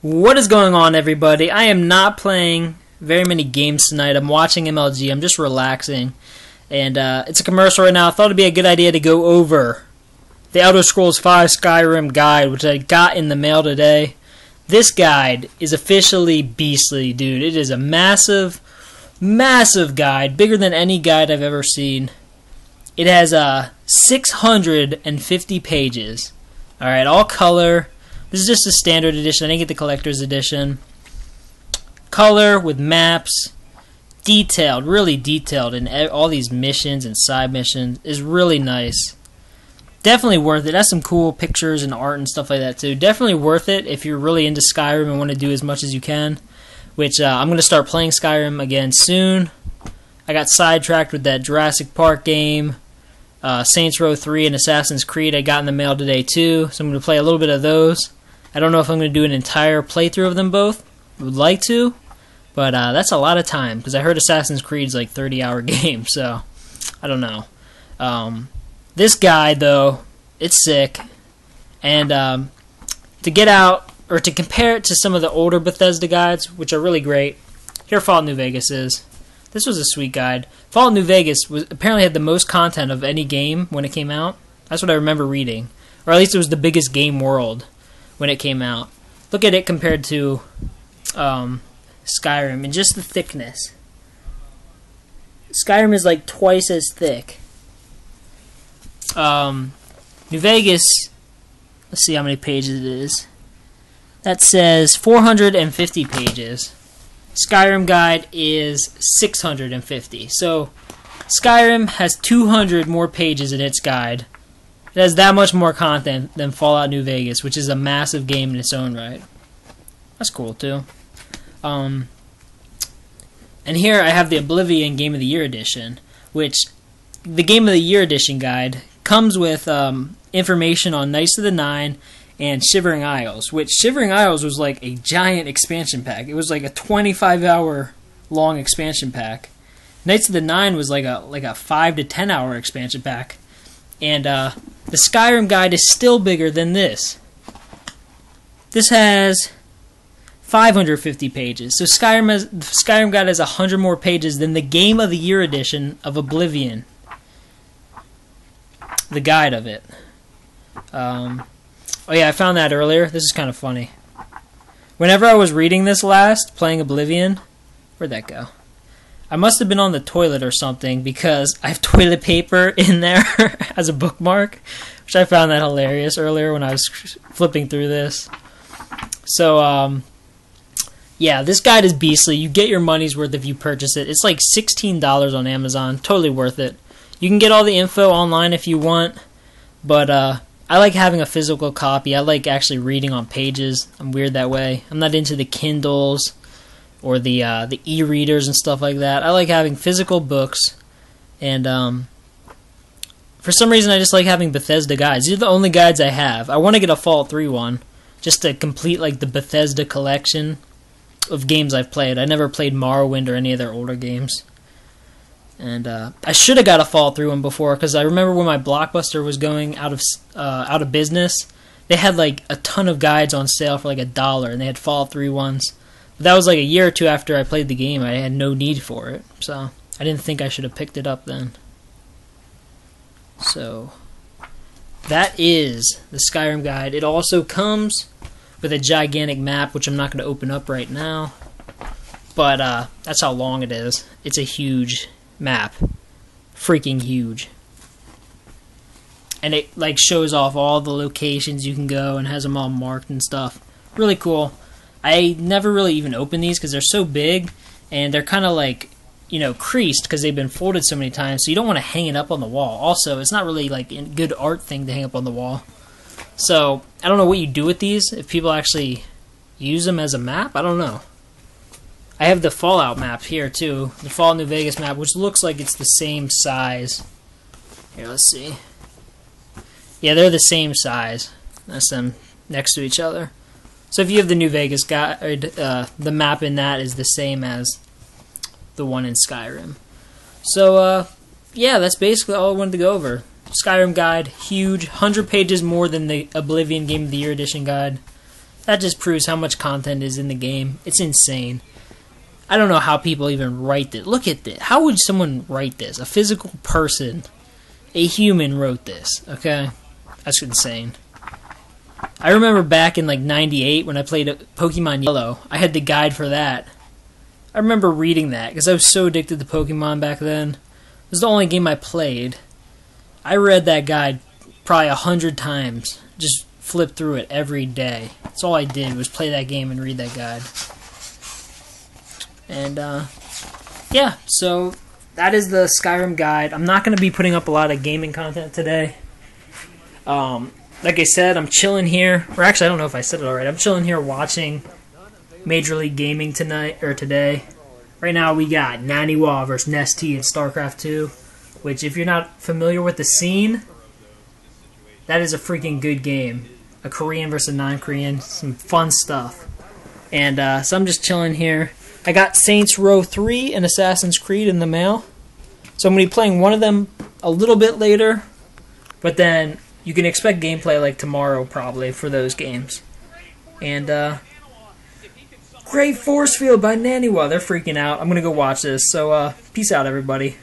What is going on, everybody? I am not playing very many games tonight. I'm watching MLG. I'm just relaxing. And it's a commercial right now. I thought it'd be a good idea to go over the Elder Scolls V Skyrim Guide, which I got in the mail today. This guide is officially beastly, dude. It is a massive, massive guide, bigger than any guide I've ever seen. It has 650 pages. Alright, all color. This is just a standard edition. I didn't get the collector's edition. Color with maps. Detailed, really detailed in all these missions and side missions. Is really nice. Definitely worth it. It has some cool pictures and art and stuff like that too. Definitely worth it if you're really into Skyrim and want to do as much as you can. Which I'm going to start playing Skyrim again soon. I got sidetracked with that Jurassic Park game. Saints Row 3 and Assassin's Creed I got in the mail today too. So I'm going to play a little bit of those. I don't know if I'm going to do an entire playthrough of them both. I would like to. But that's a lot of time. Because I heard Assassin's Creed's like 30-hour game. So I don't know. This guide though, it's sick. And to get out, or to compare it to some of the older Bethesda guides, which are really great. Here Fallout New Vegas is. This was a sweet guide. Fallout New Vegas apparently had the most content of any game when it came out. That's what I remember reading. Or at least it was the biggest game world when it came out. Look at it compared to Skyrim and just the thickness. Skyrim is like twice as thick. New Vegas, let's see how many pages it is. That says 450 pages. Skyrim Guide is 650. So Skyrim has 200 more pages in its guide. It has that much more content than Fallout New Vegas, which is a massive game in its own right. That's cool too. And here I have the Oblivion Game of the Year edition, which the Game of the Year edition guide comes with information on Knights of the Nine and Shivering Isles, which Shivering Isles was like a giant expansion pack. It was like a 25-hour long expansion pack. Knights of the Nine was like a 5 to 10 hour expansion pack. And the Skyrim guide is still bigger than this. This has 550 pages. So Skyrim guide has 100 more pages than the Game of the Year edition of Oblivion. The guide of it. Oh yeah, I found that earlier. This is kind of funny. Whenever I was reading this last, playing Oblivion, where'd that go? I must have been on the toilet or something because I have toilet paper in there as a bookmark, which I found that hilarious earlier when I was flipping through this. So, yeah, this guide is beastly. You get your money's worth if you purchase it. It's like $16 on Amazon. Totally worth it. You can get all the info online if you want, but I like having a physical copy. I like actually reading on pages. I'm weird that way. I'm not into the Kindles or the e-readers and stuff like that. I like having physical books, and for some reason I just like having Bethesda guides. These are the only guides I have. I want to get a Fallout 3 one, just to complete like the Bethesda collection of games I've played. I never played Morrowind or any of their older games. And I should have got a Fallout 3 one before, because I remember when my Blockbuster was going out of business, they had like a ton of guides on sale for like $1, and they had Fallout 3 ones. But that was like a year or two after I played the game. I had no need for it, so I didn't think I should have picked it up then. So that is the Skyrim guide. It also comes with a gigantic map, which I'm not going to open up right now, but that's how long it is. It's a huge map. Freaking huge. And it like shows off all the locations you can go and has them all marked and stuff. Really cool. I never really even open these because they're so big and they're kind of like, you know, creased because they've been folded so many times, so you don't want to hang it up on the wall. Also, it's not really like a good art thing to hang up on the wall. So, I don't know what you do with these, if people actually use them as a map. I don't know. I have the Fallout map here too, the Fallout New Vegas map, which looks like it's the same size. Here, let's see. Yeah, they're the same size. That's them next to each other. So if you have the New Vegas guide, the map in that is the same as the one in Skyrim. So, yeah, that's basically all I wanted to go over. Skyrim guide, huge, 100 pages more than the Oblivion Game of the Year edition guide. That just proves how much content is in the game. It's insane. I don't know how people even write this. Look at this. How would someone write this? A physical person, a human wrote this, okay? That's insane. I remember back in like 98 when I played Pokemon Yellow, I had the guide for that. I remember reading that because I was so addicted to Pokemon back then. It was the only game I played. I read that guide probably 100 times. Just flipped through it every day. That's all I did was play that game and read that guide. And yeah, so that is the Skyrim guide. I'm not going to be putting up a lot of gaming content today. Like I said, I'm chilling here. Or actually, I don't know if I said it already. I'm chilling here watching Major League Gaming today. Right now we got Naniwa versus Nestea in StarCraft 2, which if you're not familiar with the scene, that is a freaking good game. A Korean versus a non-Korean, some fun stuff. And so I'm just chilling here. I got Saints Row 3 and Assassin's Creed in the mail. So I'm going to be playing one of them a little bit later, but then you can expect gameplay like tomorrow probably for those games. And Great Force Field by Naniwa. They're freaking out. I'm going to go watch this. So peace out, everybody.